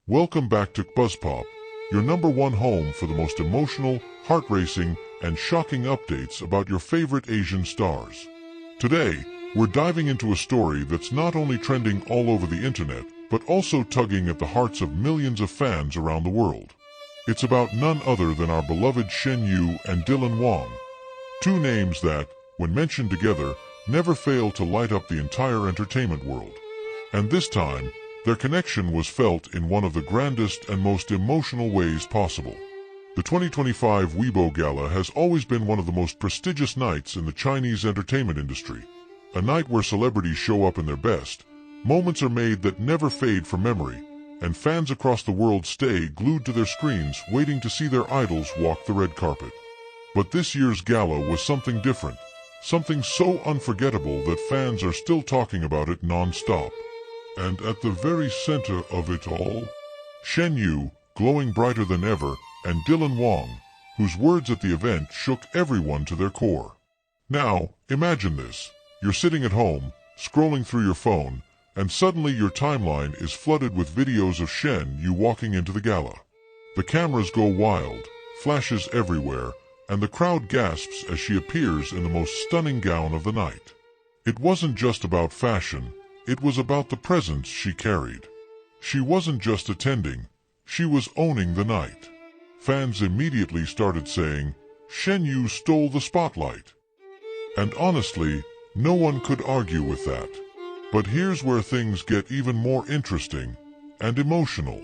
Welcome back to KBuzzPop, your #1 home for the most emotional, heart-racing, and shocking updates about your favorite Asian stars. Today, we're diving into a story that's not only trending all over the internet, but also tugging at the hearts of millions of fans around the world. It's about none other than our beloved Shen Yu and Dylan Wang, two names that, when mentioned together, never fail to light up the entire entertainment world. And this time, their connection was felt in one of the grandest and most emotional ways possible. The 2025 Weibo Gala has always been one of the most prestigious nights in the Chinese entertainment industry. A night where celebrities show up in their best, moments are made that never fade from memory, and fans across the world stay glued to their screens waiting to see their idols walk the red carpet. But this year's gala was something different, something so unforgettable that fans are still talking about it non-stop. And at the very center of it all, Shen Yu, glowing brighter than ever, and Dylan Wang, whose words at the event shook everyone to their core. Now, imagine this. You're sitting at home, scrolling through your phone, and suddenly your timeline is flooded with videos of Shen Yu walking into the gala. The cameras go wild, flashes everywhere, and the crowd gasps as she appears in the most stunning gown of the night. It wasn't just about fashion, it was about the presence she carried. She wasn't just attending, she was owning the night. Fans immediately started saying, "Shen Yu stole the spotlight." And honestly, no one could argue with that. But here's where things get even more interesting and emotional.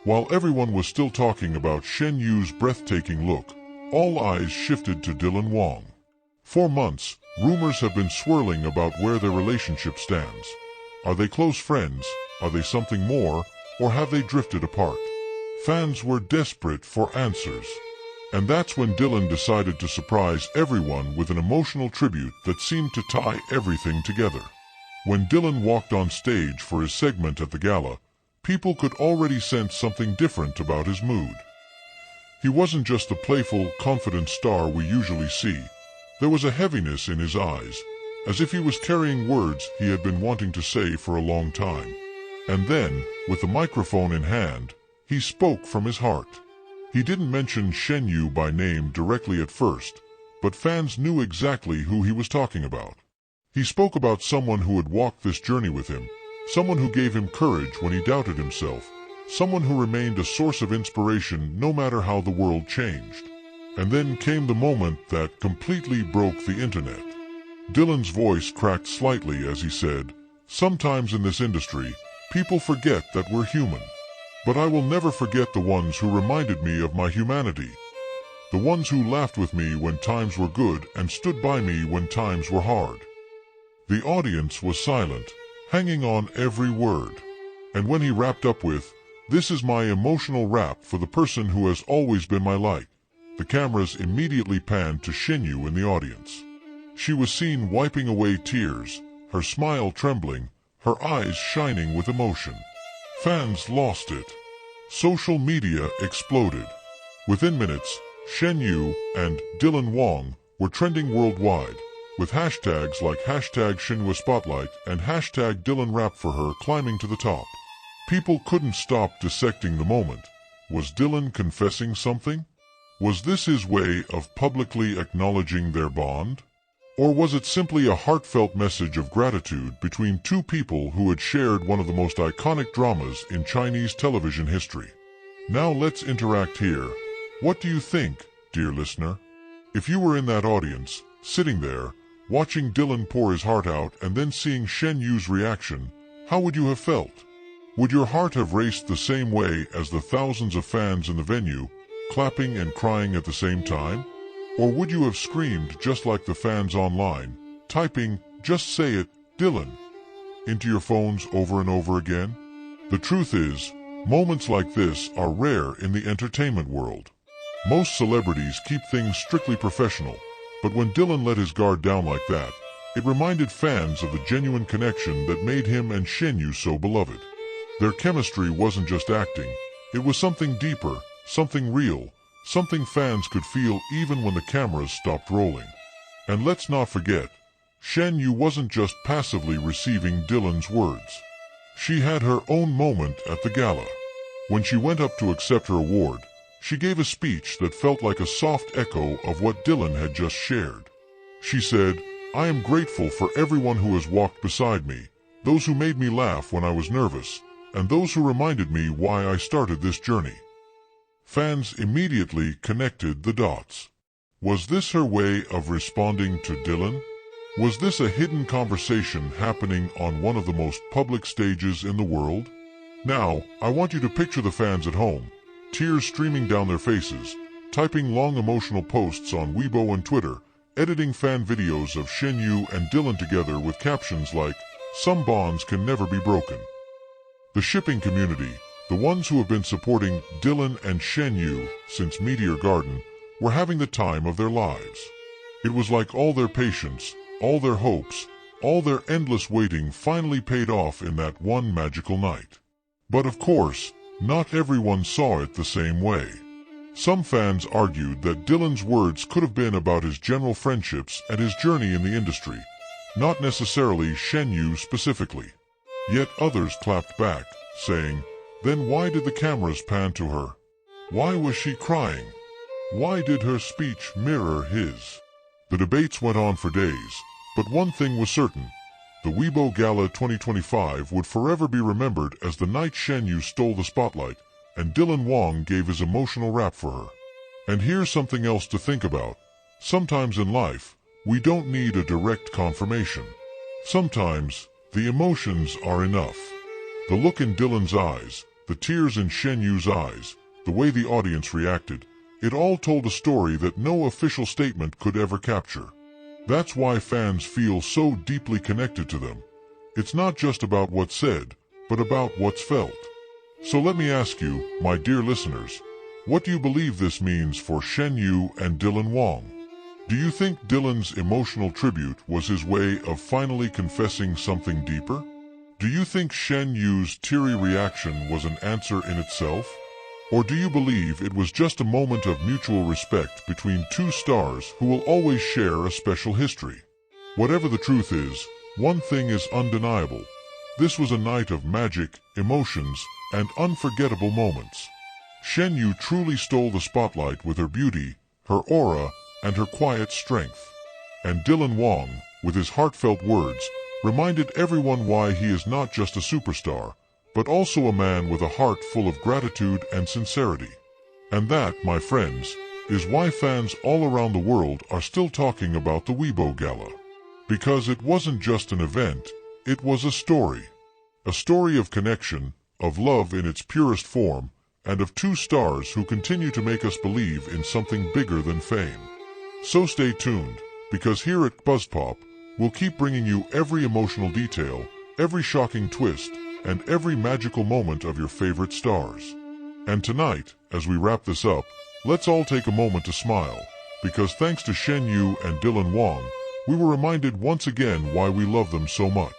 While everyone was still talking about Shen Yu's breathtaking look, all eyes shifted to Dylan Wang. For months, rumors have been swirling about where their relationship stands. Are they close friends? Are they something more? Or have they drifted apart? Fans were desperate for answers. And that's when Dylan decided to surprise everyone with an emotional tribute that seemed to tie everything together. When Dylan walked on stage for his segment at the gala, people could already sense something different about his mood. He wasn't just the playful, confident star we usually see. There was a heaviness in his eyes, as if he was carrying words he had been wanting to say for a long time. And then, with the microphone in hand, he spoke from his heart. He didn't mention Shen Yu by name directly at first, but fans knew exactly who he was talking about. He spoke about someone who had walked this journey with him, someone who gave him courage when he doubted himself, someone who remained a source of inspiration no matter how the world changed. And then came the moment that completely broke the internet. Dylan's voice cracked slightly as he said, "Sometimes in this industry, people forget that we're human. But I will never forget the ones who reminded me of my humanity. The ones who laughed with me when times were good and stood by me when times were hard." The audience was silent, hanging on every word. And when he wrapped up with, "This is my emotional rap for the person who has always been my light," the cameras immediately panned to Shen Yu in the audience. She was seen wiping away tears, her smile trembling, her eyes shining with emotion. Fans lost it. Social media exploded. Within minutes, Shen Yu and Dylan Wang were trending worldwide, with hashtags like #ShenYuSpotlight and #DylanRap for her climbing to the top. People couldn't stop dissecting the moment. Was Dylan confessing something? Was this his way of publicly acknowledging their bond? Or was it simply a heartfelt message of gratitude between two people who had shared one of the most iconic dramas in Chinese television history? Now let's interact here. What do you think, dear listener? If you were in that audience, sitting there, watching Dylan pour his heart out and then seeing Shen Yu's reaction, how would you have felt? Would your heart have raced the same way as the thousands of fans in the venue, clapping and crying at the same time? Or would you have screamed just like the fans online, typing, "Just say it, Dylan," into your phones over and over again? The truth is, moments like this are rare in the entertainment world. Most celebrities keep things strictly professional, but when Dylan let his guard down like that, it reminded fans of the genuine connection that made him and Shen Yu so beloved. Their chemistry wasn't just acting, it was something deeper, something real, something fans could feel even when the cameras stopped rolling. And let's not forget, Shen Yu wasn't just passively receiving Dylan's words. She had her own moment at the gala. When she went up to accept her award, she gave a speech that felt like a soft echo of what Dylan had just shared. She said, "I am grateful for everyone who has walked beside me, those who made me laugh when I was nervous, and those who reminded me why I started this journey." Fans immediately connected the dots. Was this her way of responding to Dylan? Was this a hidden conversation happening on one of the most public stages in the world? Now, I want you to picture the fans at home, tears streaming down their faces, typing long emotional posts on Weibo and Twitter, editing fan videos of Shen Yu and Dylan together with captions like, "Some bonds can never be broken." The shipping community, the ones who have been supporting Dylan and Shen Yu since Meteor Garden, were having the time of their lives. It was like all their patience, all their hopes, all their endless waiting finally paid off in that one magical night. But of course, not everyone saw it the same way. Some fans argued that Dylan's words could have been about his general friendships and his journey in the industry, not necessarily Shen Yu specifically. Yet others clapped back, saying, "Then why did the cameras pan to her? Why was she crying? Why did her speech mirror his?" The debates went on for days, but one thing was certain. The Weibo Gala 2025 would forever be remembered as the night Shen Yu stole the spotlight and Dylan Wang gave his emotional rap for her. And here's something else to think about. Sometimes in life, we don't need a direct confirmation. Sometimes, the emotions are enough. The look in Dylan's eyes, the tears in Shen Yu's eyes, the way the audience reacted, it all told a story that no official statement could ever capture. That's why fans feel so deeply connected to them. It's not just about what's said, but about what's felt. So let me ask you, my dear listeners, what do you believe this means for Shen Yu and Dylan Wang? Do you think Dylan's emotional tribute was his way of finally confessing something deeper? Do you think Shen Yu's teary reaction was an answer in itself? Or do you believe it was just a moment of mutual respect between two stars who will always share a special history? Whatever the truth is, one thing is undeniable. This was a night of magic, emotions, and unforgettable moments. Shen Yu truly stole the spotlight with her beauty, her aura, and her quiet strength. And Dylan Wang, with his heartfelt words, reminded everyone why he is not just a superstar, but also a man with a heart full of gratitude and sincerity. And that, my friends, is why fans all around the world are still talking about the Weibo Gala. Because it wasn't just an event, it was a story. A story of connection, of love in its purest form, and of two stars who continue to make us believe in something bigger than fame. So stay tuned, because here at KBuzzPop, we'll keep bringing you every emotional detail, every shocking twist, and every magical moment of your favorite stars. And tonight, as we wrap this up, let's all take a moment to smile, because thanks to Shen Yu and Dylan Wang, we were reminded once again why we love them so much.